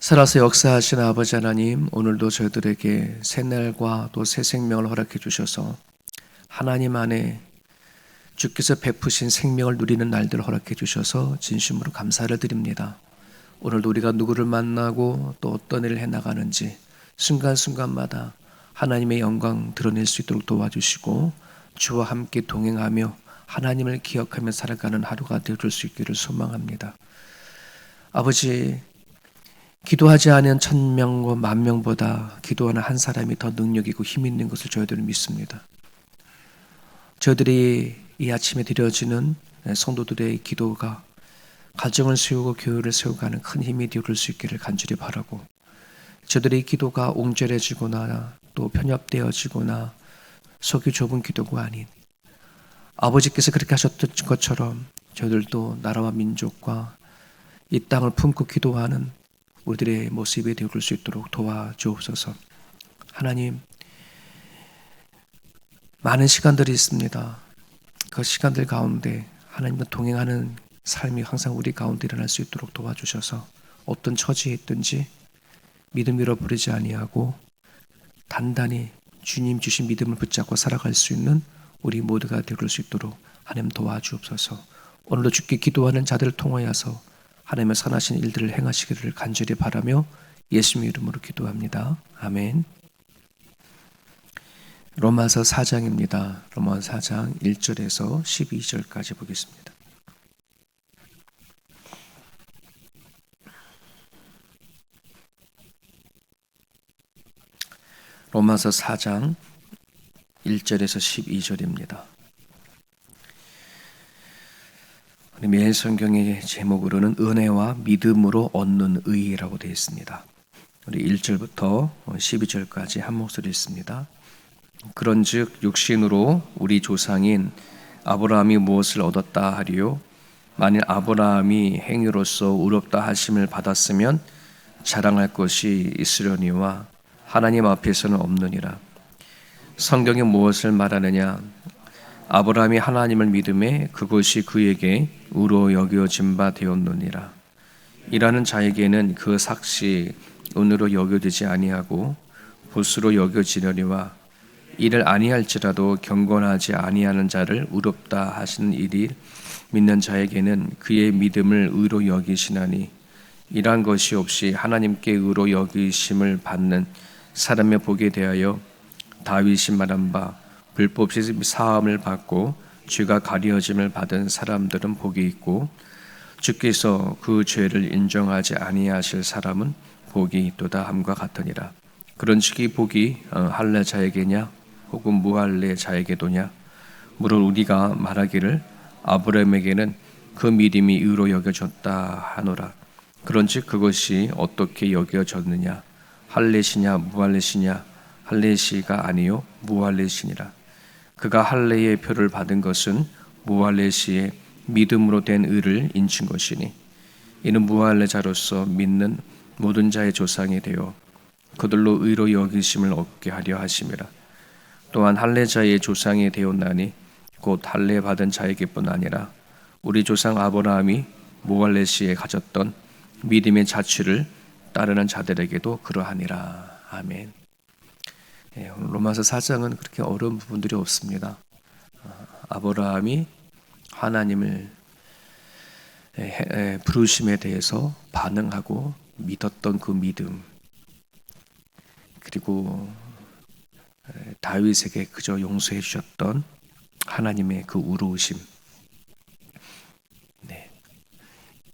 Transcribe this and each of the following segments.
살아서 역사하신 아버지 하나님, 오늘도 저희들에게 새 날과 또 새 생명을 허락해 주셔서 하나님 안에 주께서 베푸신 생명을 누리는 날들을 허락해 주셔서 진심으로 감사를 드립니다. 오늘도 우리가 누구를 만나고 또 어떤 일을 해나가는지 순간순간마다 하나님의 영광 드러낼 수 있도록 도와주시고 주와 함께 동행하며 하나님을 기억하며 살아가는 하루가 될 수 있기를 소망합니다. 아버지, 기도하지 않은 1000명과 10,000명보다 기도하는 한 사람이 더 능력 있고 힘 있는 것을 저희들은 믿습니다. 저희들이 이 아침에 드려지는 성도들의 기도가 가정을 세우고 교회를 세워가는 큰 힘이 되어줄 수 있기를 간절히 바라고, 저들의 기도가 옹졸해지거나 또 편협되어지거나 속이 좁은 기도가 아닌 아버지께서 그렇게 하셨던 것처럼 저희들도 나라와 민족과 이 땅을 품고 기도하는 우리들의 모습이 되어줄 수 있도록 도와주옵소서. 하나님, 많은 시간들이 있습니다. 그 시간들 가운데 하나님과 동행하는 삶이 항상 우리 가운데 일어날 수 있도록 도와주셔서 어떤 처지에 있든지 믿음 잃어버리지 아니하고 단단히 주님 주신 믿음을 붙잡고 살아갈 수 있는 우리 모두가 되어줄 수 있도록 하나님 도와주옵소서. 오늘도 주께 기도하는 자들을 통하여서 하나님의 선하신 일들을 행하시기를 간절히 바라며 예수님의 이름으로 기도합니다. 아멘. 로마서 4장입니다. 로마서 4장 1절에서 12절까지 보겠습니다. 로마서 4장 1절에서 12절입니다. 매일 성경의 제목으로는 은혜와 믿음으로 얻는 의라고 되어 있습니다. 우리 1절부터 12절까지 한 목소리 있습니다. 그런즉 육신으로 우리 조상인 아브라함이 무엇을 얻었다 하리요? 만일 아브라함이 행위로서 의롭다 하심을 받았으면 자랑할 것이 있으려니와 하나님 앞에서는 없느니라. 성경이 무엇을 말하느냐? 아브라함이 하나님을 믿음에 그것이 그에게 의로 여겨진 바 되었느니라. 이라는 자에게는 그 삭시 은으로 여겨지지 아니하고 봇으로 여겨지려니와 이를 아니할지라도 경건하지 아니하는 자를 의롭다 하시는 일이 믿는 자에게는 그의 믿음을 의로 여기시나니, 이러한 것이 없이 하나님께 의로 여기심을 받는 사람의 복에 대하여 다윗이 말한 바 불법시 사함을 받고 죄가 가려짐을 받은 사람들은 복이 있고 주께서 그 죄를 인정하지 아니하실 사람은 복이 있도다 함과 같으니라. 그런즉 이 복이 할례 자에게냐 혹은 무할례 자에게도냐? 물론 우리가 말하기를 아브라함에게는 그 믿음이 의로 여겨졌다 하노라. 그런즉 그것이 어떻게 여겨졌느냐? 할례시냐 무할례시냐? 할례시가 아니요 무할례시니라. 그가 할례의 표를 받은 것은 무할례시의 믿음으로 된 의를 인친 것이니, 이는 무할례자로서 믿는 모든 자의 조상이 되어 그들로 의로 여기심을 얻게 하려 하심이라. 또한 할례자의 조상이 되었나니 곧 할례 받은 자에게뿐 아니라 우리 조상 아브라함이 무할례시에 가졌던 믿음의 자취를 따르는 자들에게도 그러하니라. 아멘. 오늘 로마서 4장은 그렇게 어려운 부분들이 없습니다. 아브라함이 하나님을 부르심에 대해서 반응하고 믿었던 그 믿음, 그리고 다윗에게 그저 용서해 주셨던 하나님의 그 의로우심,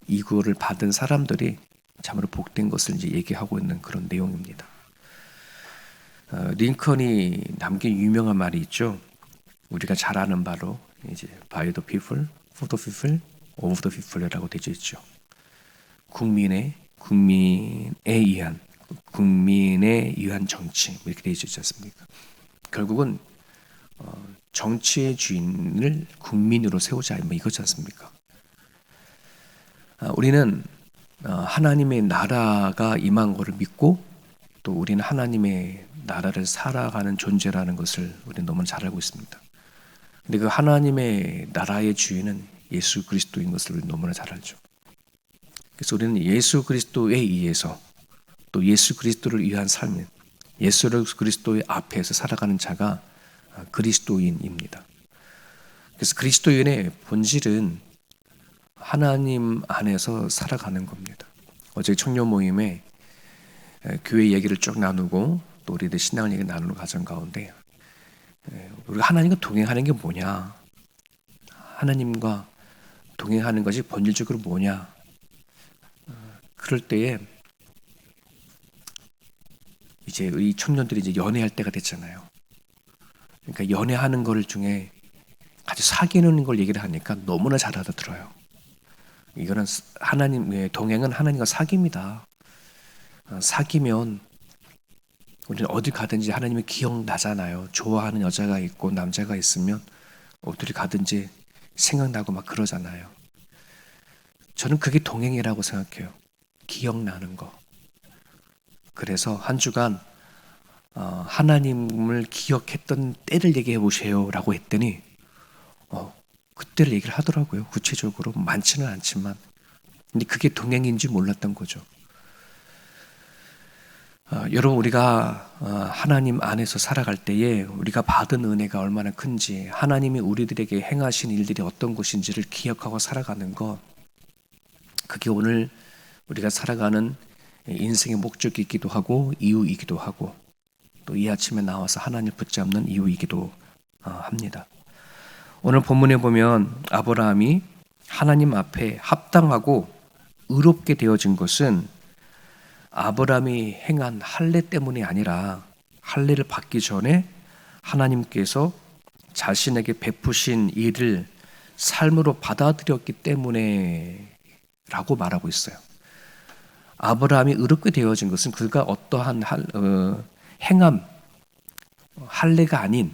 이거를 받은 사람들이 참으로 복된 것을 이제 얘기하고 있는 그런 내용입니다. 링컨이 남긴 유명한 말이 있죠. 우리가 잘 아는 바로 이제 by the people, for the people, of the people이라고 되어 있죠. 국민에 의한 정치, 이렇게 되어 있지 않습니까? 결국은 정치의 주인을 국민으로 세우자, 이거지 않습니까? 우리는 하나님의 나라가 임한 것을 믿고 또 우리는 하나님의 나라를 살아가는 존재라는 것을 우리는 너무 잘 알고 있습니다. 근데 그 하나님의 나라의 주인은 예수 그리스도인 것을 우리는 너무나 잘 알죠. 그래서 우리는 예수 그리스도에 의해서 또 예수 그리스도를 위한 삶, 예수 그리스도의 앞에서 살아가는 자가 그리스도인입니다. 그래서 그리스도인의 본질은 하나님 안에서 살아가는 겁니다. 어제 청년 모임에 교회 얘기를 쭉 나누고 또 우리들 신앙을 얘기 나누는 과정 가운데 우리가 하나님과 동행하는 게 뭐냐, 하나님과 동행하는 것이 본질적으로 뭐냐, 그럴 때에 이제 우리 청년들이 이제 연애할 때가 됐잖아요. 그러니까 연애하는 걸 중에 같이 사귀는 걸 얘기를 하니까 너무나 잘 알아들어요. 이거는 하나님의 동행은 하나님과 사귑니다. 사귀면 우리는 어디 가든지 하나님이 기억나잖아요. 좋아하는 여자가 있고 남자가 있으면 어디 가든지 생각나고 막 그러잖아요. 저는 그게 동행이라고 생각해요. 기억나는 거. 그래서 한 주간 하나님을 기억했던 때를 얘기해 보세요 라고 했더니 그때를 얘기를 하더라고요. 구체적으로 많지는 않지만. 근데 그게 동행인지 몰랐던 거죠. 여러분, 우리가 하나님 안에서 살아갈 때에 우리가 받은 은혜가 얼마나 큰지, 하나님이 우리들에게 행하신 일들이 어떤 것인지를 기억하고 살아가는 것, 그게 오늘 우리가 살아가는 인생의 목적이기도 하고 이유이기도 하고 또 이 아침에 나와서 하나님을 붙잡는 이유이기도 합니다. 오늘 본문에 보면 아브라함이 하나님 앞에 합당하고 의롭게 되어진 것은 아브라함이 행한 할례 때문이 아니라 할례를 받기 전에 하나님께서 자신에게 베푸신 일을 삶으로 받아들였기 때문에 라고 말하고 있어요. 아브라함이 의롭게 되어진 것은 그가 어떠한 행함, 할례가 아닌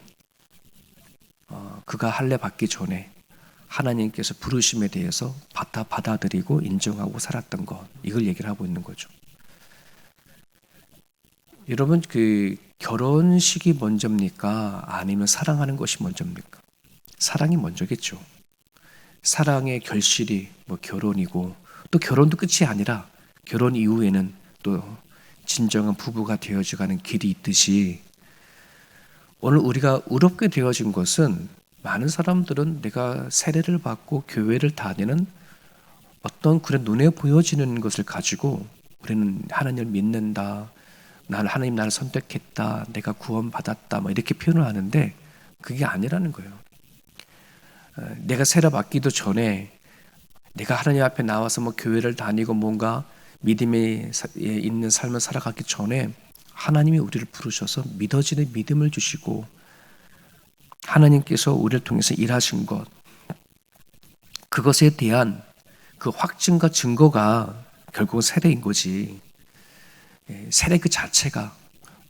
그가 할례 받기 전에 하나님께서 부르심에 대해서 받아들이고 인정하고 살았던 것, 이걸 얘기를 하고 있는 거죠. 여러분, 그 결혼식이 먼저입니까? 아니면 사랑하는 것이 먼저입니까? 사랑이 먼저겠죠. 사랑의 결실이 결혼이고, 또 결혼도 끝이 아니라 결혼 이후에는 또 진정한 부부가 되어져가는 길이 있듯이 오늘 우리가 의롭게 되어진 것은 많은 사람들은 내가 세례를 받고 교회를 다니는 어떤 그런 눈에 보여지는 것을 가지고 우리는 하나님을 믿는다, 하나님 나를 선택했다, 내가 구원받았다 이렇게 표현을 하는데 그게 아니라는 거예요. 내가 세례 받기도 전에 내가 하나님 앞에 나와서 교회를 다니고 뭔가 믿음에 있는 삶을 살아가기 전에 하나님이 우리를 부르셔서 믿어지는 믿음을 주시고 하나님께서 우리를 통해서 일하신 것, 그것에 대한 그 확증과 증거가 결국은 세례인 거지. 세례 그 자체가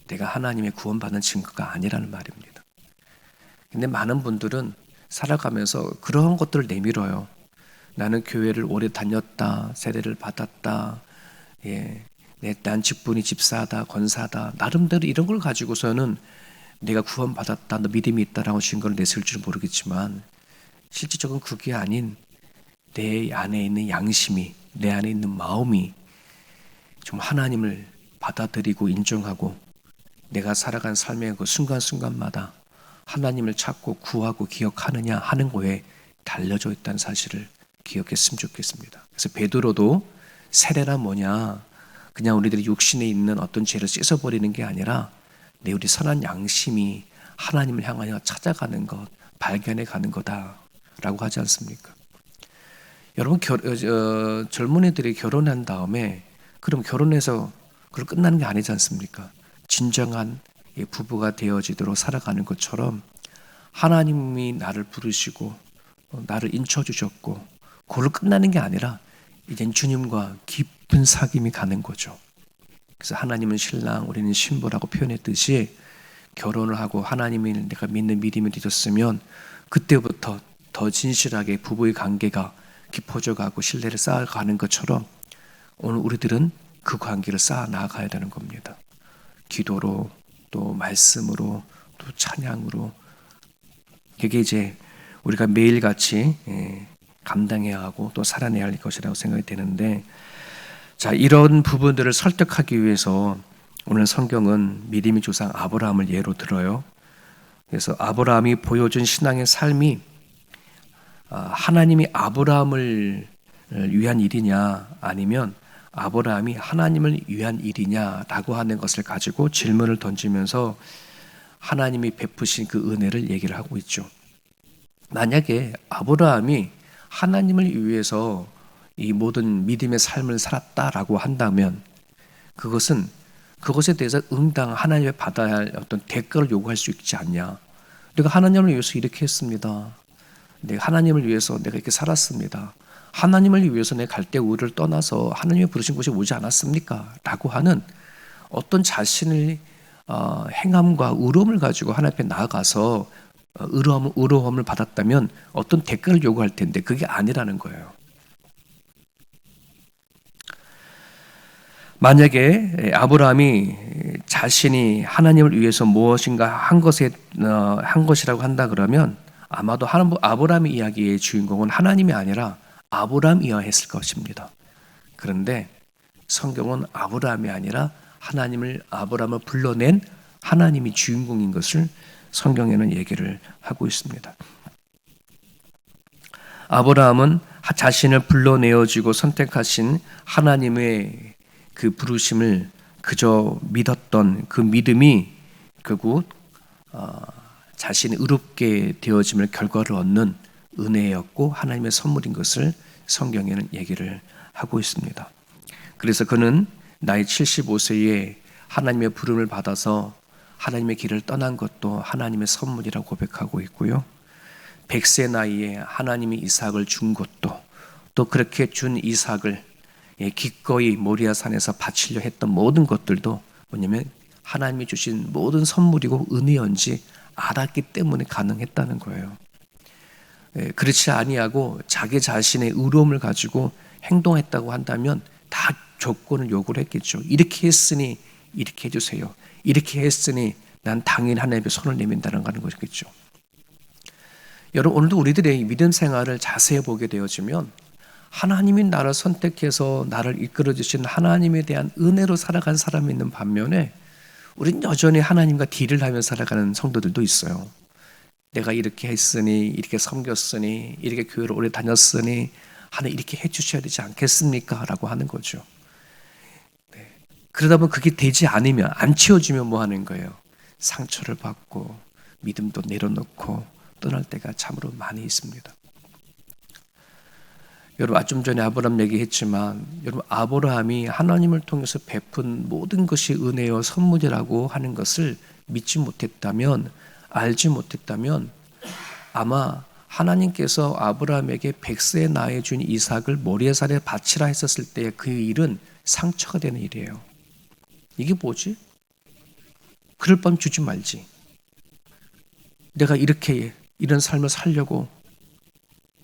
내가 하나님의 구원받는 증거가 아니라는 말입니다. 근데 많은 분들은 살아가면서 그런 것들을 내밀어요. 나는 교회를 오래 다녔다, 세례를 받았다, 난 직분이 집사다, 권사다, 나름대로 이런 걸 가지고서는 내가 구원받았다, 너 믿음이 있다라고 증거를 냈을 줄 모르겠지만 실질적으로 그게 아닌 내 안에 있는 양심이, 내 안에 있는 마음이 좀 하나님을 받아들이고 인정하고 내가 살아간 삶의 그 순간순간마다 하나님을 찾고 구하고 기억하느냐 하는 거에 달려져 있다는 사실을 기억했으면 좋겠습니다. 그래서 베드로도 세례란 뭐냐, 그냥 우리들이 육신에 있는 어떤 죄를 씻어버리는 게 아니라 우리 선한 양심이 하나님을 향하여 찾아가는 것, 발견해 가는 거다라고 하지 않습니까? 여러분, 젊은이들이 결혼한 다음에 그럼 결혼해서 그걸 끝나는 게 아니지 않습니까? 진정한 부부가 되어지도록 살아가는 것처럼 하나님이 나를 부르시고 나를 인쳐주셨고 그걸로 끝나는 게 아니라 이젠 주님과 깊은 사귐이 가는 거죠. 그래서 하나님은 신랑, 우리는 신부라고 표현했듯이 결혼을 하고 하나님을 내가 믿는 믿음이 되었으면 그때부터 더 진실하게 부부의 관계가 깊어져 가고 신뢰를 쌓아가는 것처럼 오늘 우리들은 그 관계를 쌓아 나가야 되는 겁니다. 기도로, 또 말씀으로, 또 찬양으로. 그게 이제 우리가 매일같이 감당해야 하고 또 살아내야 할 것이라고 생각이 되는데, 자, 이런 부분들을 설득하기 위해서 오늘 성경은 믿음의 조상 아브라함을 예로 들어요. 그래서 아브라함이 보여준 신앙의 삶이 하나님이 아브라함을 위한 일이냐 아니면 아브라함이 하나님을 위한 일이냐라고 하는 것을 가지고 질문을 던지면서 하나님이 베푸신 그 은혜를 얘기를 하고 있죠. 만약에 아브라함이 하나님을 위해서 이 모든 믿음의 삶을 살았다라고 한다면 그것에 대해서 응당 하나님의 받아야 할 어떤 대가를 요구할 수 있지 않냐. 내가 하나님을 위해서 이렇게 했습니다. 내가 하나님을 위해서 내가 이렇게 살았습니다. 하나님을 위해서 내 갈대 우를 떠나서 하나님의 부르신 곳에 오지 않았습니까? 라고 하는 어떤 자신의 행함과 의로움을 가지고 하나님 앞에 나아가서 의로움을 받았다면 어떤 대가를 요구할 텐데 그게 아니라는 거예요. 만약에 아브라함이 자신이 하나님을 위해서 무엇인가 한 것이라고 한다 그러면 아마도 아브라함의 이야기의 주인공은 하나님이 아니라 아브라함이었을 것입니다. 그런데 성경은 아브라함이 아니라 아브라함을 불러낸 하나님이 주인공인 것을 성경에는 얘기를 하고 있습니다. 아브라함은 자신을 불러내어지고 선택하신 하나님의 그 부르심을 그저 믿었던 그 믿음이 결국 자신이 의롭게 되어짐을 결과를 얻는 은혜였고 하나님의 선물인 것을 성경에는 얘기를 하고 있습니다. 그래서 그는 나이 75세에 하나님의 부름을 받아서 하나님의 길을 떠난 것도 하나님의 선물이라고 고백하고 있고요. 100세 나이에 하나님이 이삭을 준 것도 또 그렇게 준 이삭을 기꺼이 모리아산에서 바치려 했던 모든 것들도 뭐냐면 하나님이 주신 모든 선물이고 은혜인지 알았기 때문에 가능했다는 거예요. 그렇지 아니하고 자기 자신의 의로움을 가지고 행동했다고 한다면 다 조건을 요구를 했겠죠. 이렇게 했으니 이렇게 해주세요. 이렇게 했으니 난 당연히 하나님 앞에 손을 내민다는 것이겠죠. 여러분, 오늘도 우리들의 믿음 생활을 자세히 보게 되어지면 하나님이 나를 선택해서 나를 이끌어 주신 하나님에 대한 은혜로 살아간 사람이 있는 반면에 우린 여전히 하나님과 딜을 하며 살아가는 성도들도 있어요. 내가 이렇게 했으니, 이렇게 섬겼으니, 이렇게 교회를 오래 다녔으니 하나님 이렇게 해주셔야 되지 않겠습니까? 라고 하는 거죠. 그러다 보면 그게 되지 않으면, 안 채워지면 뭐 하는 거예요? 상처를 받고 믿음도 내려놓고 떠날 때가 참으로 많이 있습니다. 여러분, 좀 전에 아브라함 얘기했지만 여러분, 아브라함이 하나님을 통해서 베푼 모든 것이 은혜요 선물이라고 하는 것을 믿지 못했다면, 알지 못했다면 아마 하나님께서 아브라함에게 100세의 나이에 준 이삭을 모리아산에 바치라 했었을 때 그 일은 상처가 되는 일이에요. 이게 뭐지? 그럴 바면 주지 말지. 내가 이런 삶을 살려고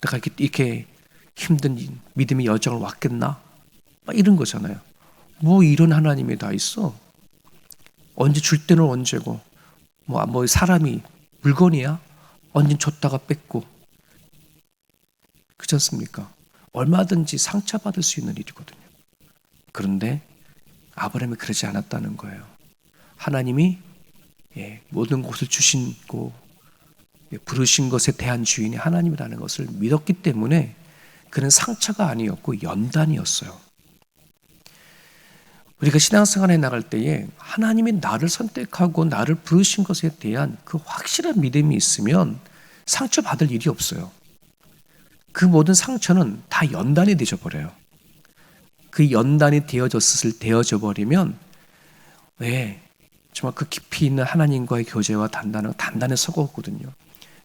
내가 이렇게 힘든 믿음의 여정을 왔겠나? 이런 거잖아요. 뭐 이런 하나님이 다 있어? 언제 줄 때는 언제고, 뭐 사람이 물건이야? 언제 줬다가 뺏고, 그렇지 않습니까? 얼마든지 상처받을 수 있는 일이거든요. 그런데 아브라함이 그러지 않았다는 거예요. 하나님이 모든 것을 주시고 부르신 것에 대한 주인이 하나님이라는 것을 믿었기 때문에 그는 상처가 아니었고 연단이었어요. 우리가 신앙생활에 나갈 때에 하나님이 나를 선택하고 나를 부르신 것에 대한 그 확실한 믿음이 있으면 상처받을 일이 없어요. 그 모든 상처는 다 연단이 되어져 버려요. 그 연단이 되어져 버리면 정말 그 깊이 있는 하나님과의 교제와 단단히 썩었거든요.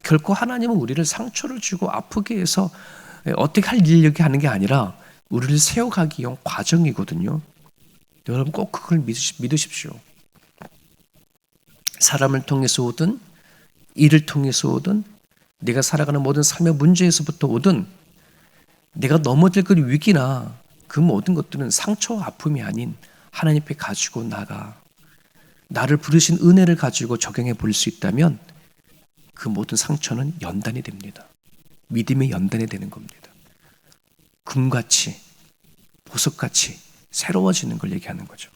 결코 하나님은 우리를 상처를 주고 아프게 해서 어떻게 할 일을 하는 게 아니라 우리를 세워가기 위한 과정이거든요. 여러분 꼭 그걸 믿으십시오. 사람을 통해서 오든 일을 통해서 오든 내가 살아가는 모든 삶의 문제에서부터 오든 내가 넘어질 그 위기나 그 모든 것들은 상처와 아픔이 아닌 하나님 앞에 가지고 나를 부르신 은혜를 가지고 적용해 볼 수 있다면 그 모든 상처는 연단이 됩니다. 믿음의 연단이 되는 겁니다. 금같이 보석같이 새로워지는 걸 얘기하는 거죠.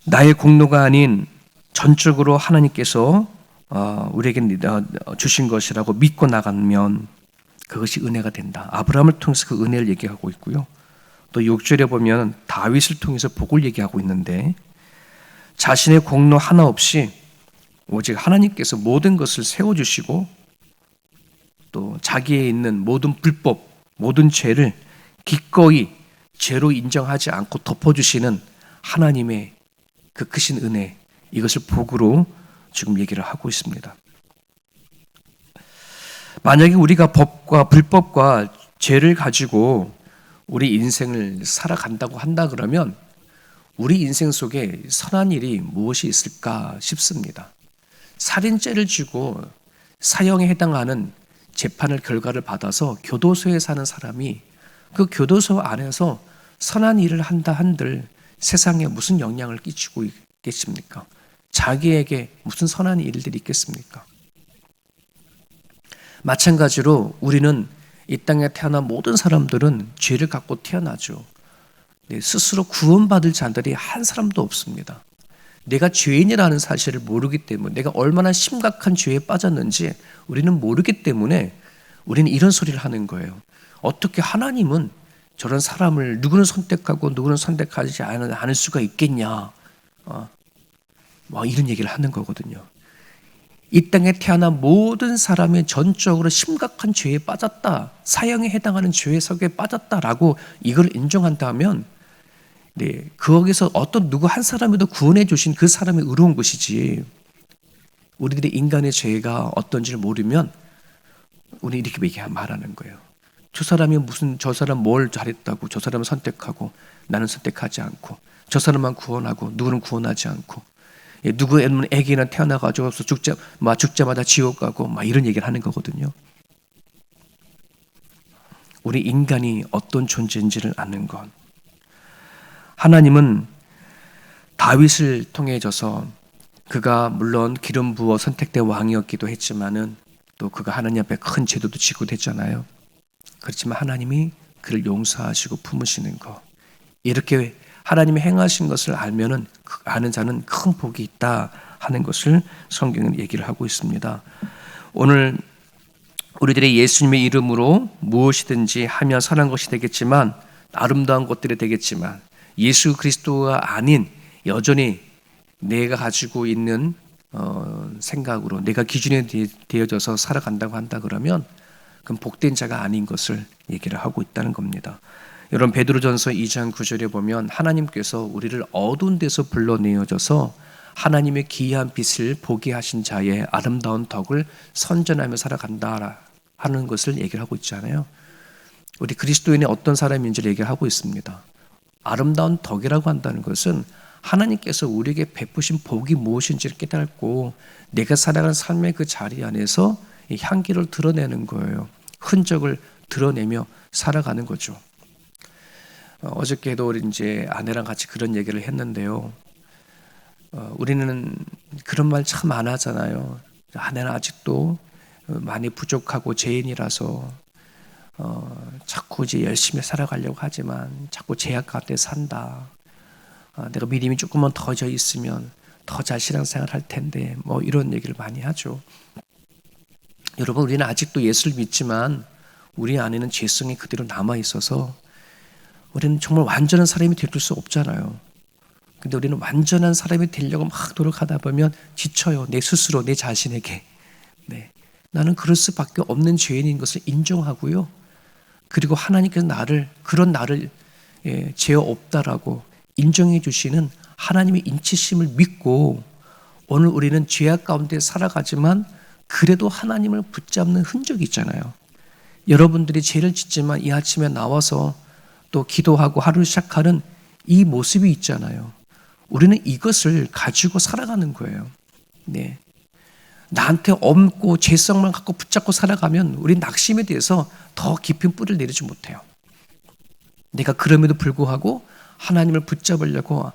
나의 공로가 아닌 전적으로 하나님께서 우리에게 주신 것이라고 믿고 나가면 그것이 은혜가 된다. 아브라함을 통해서 그 은혜를 얘기하고 있고요. 또 6절에 보면 다윗을 통해서 복을 얘기하고 있는데 자신의 공로 하나 없이 오직 하나님께서 모든 것을 세워주시고 또 자기에 있는 모든 불법, 모든 죄를 기꺼이 죄로 인정하지 않고 덮어주시는 하나님의 그 크신 은혜, 이것을 복으로 지금 얘기를 하고 있습니다. 만약에 우리가 법과 불법과 죄를 가지고 우리 인생을 살아간다고 한다 그러면 우리 인생 속에 선한 일이 무엇이 있을까 싶습니다. 살인죄를 지고 사형에 해당하는 재판을 결과를 받아서 교도소에 사는 사람이 그 교도소 안에서 선한 일을 한다 한들 세상에 무슨 영향을 끼치고 있겠습니까? 자기에게 무슨 선한 일들이 있겠습니까? 마찬가지로 우리는 이 땅에 태어난 모든 사람들은 죄를 갖고 태어나죠. 스스로 구원받을 자들이 한 사람도 없습니다. 내가 죄인이라는 사실을 모르기 때문에, 내가 얼마나 심각한 죄에 빠졌는지 우리는 모르기 때문에 우리는 이런 소리를 하는 거예요. 어떻게 하나님은 저런 사람을 누구는 선택하고 누구는 선택하지 않을 수가 있겠냐, 이런 얘기를 하는 거거든요. 이 땅에 태어난 모든 사람이 전적으로 심각한 죄에 빠졌다, 사형에 해당하는 죄의 석에 빠졌다라고 이걸 인정한다면 거기서 어떤 누구 한 사람이라도 구원해 주신 그 사람이 의로운 것이지, 우리들의 인간의 죄가 어떤지를 모르면 우리 이렇게 말하는 거예요. 저 사람이 저 사람 뭘 잘했다고 저 사람을 선택하고 나는 선택하지 않고, 저 사람만 구원하고 누구는 구원하지 않고, 누구 애기는 태어나가지고 죽자마자 지옥 가고 이런 얘기를 하는 거거든요. 우리 인간이 어떤 존재인지를 아는 것. 하나님은 다윗을 통해져서 그가 물론 기름 부어 선택된 왕이었기도 했지만은 또 그가 하나님 앞에 큰 죄도도 지고 됐잖아요. 그렇지만 하나님이 그를 용서하시고 품으시는 것, 이렇게 하나님이 행하신 것을 알면은 아는 자는 큰 복이 있다 하는 것을 성경은 얘기를 하고 있습니다. 오늘 우리들의 예수님의 이름으로 무엇이든지 하면 선한 것이 되겠지만, 아름다운 것들이 되겠지만, 예수 그리스도가 아닌 여전히 내가 가지고 있는 생각으로 내가 기준이 되어져서 살아간다고 한다 그러면 그건 복된 자가 아닌 것을 얘기를 하고 있다는 겁니다. 여러분, 베드로전서 2장 9절에 보면 하나님께서 우리를 어두운 데서 불러내어져서 하나님의 기이한 빛을 보게 하신 자의 아름다운 덕을 선전하며 살아간다 하는 것을 얘기를 하고 있잖아요. 우리 그리스도인이 어떤 사람인지를 얘기를 하고 있습니다. 아름다운 덕이라고 한다는 것은 하나님께서 우리에게 베푸신 복이 무엇인지를 깨닫고 내가 살아가는 삶의 그 자리 안에서 이 향기를 드러내는 거예요. 흔적을 드러내며 살아가는 거죠. 어저께도 우리 이제 아내랑 같이 그런 얘기를 했는데요. 우리는 그런 말 참 안 하잖아요. 아내는 아직도 많이 부족하고 죄인이라서 자꾸 이제 열심히 살아가려고 하지만 자꾸 죄악 가운데 산다. 내가 믿음이 조금만 더 져 있으면 더 잘 신앙생활 할 텐데 이런 얘기를 많이 하죠. 여러분, 우리는 아직도 예수를 믿지만 우리 안에는 죄성이 그대로 남아 있어서 우리는 정말 완전한 사람이 될 수 없잖아요. 근데 우리는 완전한 사람이 되려고 막 노력하다 보면 지쳐요. 내 스스로, 내 자신에게. 나는 그럴 수밖에 없는 죄인인 것을 인정하고요. 그리고 하나님께서 그런 나를 죄 없다라고 인정해 주시는 하나님의 인치심을 믿고 오늘 우리는 죄악 가운데 살아가지만 그래도 하나님을 붙잡는 흔적이 있잖아요. 여러분들이 죄를 짓지만 이 아침에 나와서 또 기도하고 하루를 시작하는 이 모습이 있잖아요. 우리는 이것을 가지고 살아가는 거예요. 나한테 없고 죄성만 갖고 붙잡고 살아가면 우리 낙심에 대해서 더 깊은 뿌리를 내리지 못해요. 내가 그럼에도 불구하고 하나님을 붙잡으려고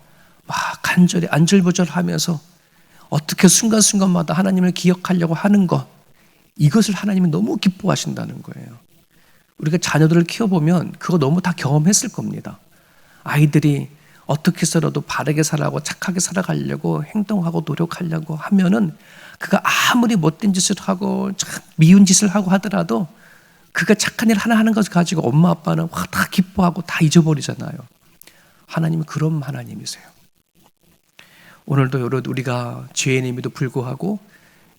막 간절히 안절부절하면서 어떻게 순간순간마다 하나님을 기억하려고 하는 것, 이것을 하나님은 너무 기뻐하신다는 거예요. 우리가 자녀들을 키워보면 그거 너무 다 경험했을 겁니다. 아이들이 어떻게 해서라도 바르게 살아가고 착하게 살아가려고 행동하고 노력하려고 하면은 그가 아무리 못된 짓을 하고 참 미운 짓을 하고 하더라도 그가 착한 일 하나 하는 것을 가지고 엄마 아빠는 다 기뻐하고 다 잊어버리잖아요. 하나님은 그런 하나님이세요. 오늘도 우리가 죄인임에도 불구하고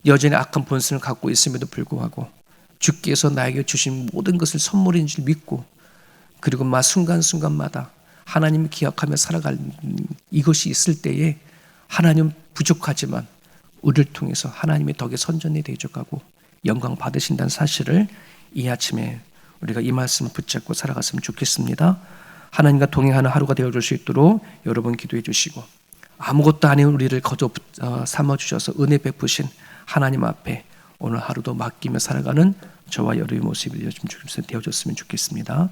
여전히 악한 본성을 갖고 있음에도 불구하고 주께서 나에게 주신 모든 것을 선물인 줄 믿고 그리고 순간순간마다 하나님을 기억하며 살아갈 이것이 있을 때에 하나님 부족하지만 우리를 통해서 하나님의 덕에 선전이 되어가고 영광 받으신다는 사실을 이 아침에 우리가 이 말씀을 붙잡고 살아갔으면 좋겠습니다. 하나님과 동행하는 하루가 되어줄 수 있도록 여러분 기도해 주시고 아무것도 아닌 우리를 거저 삼아주셔서 은혜 베푸신 하나님 앞에 오늘 하루도 맡기며 살아가는 저와 여러분의 모습이 되어줬으면 좋겠습니다.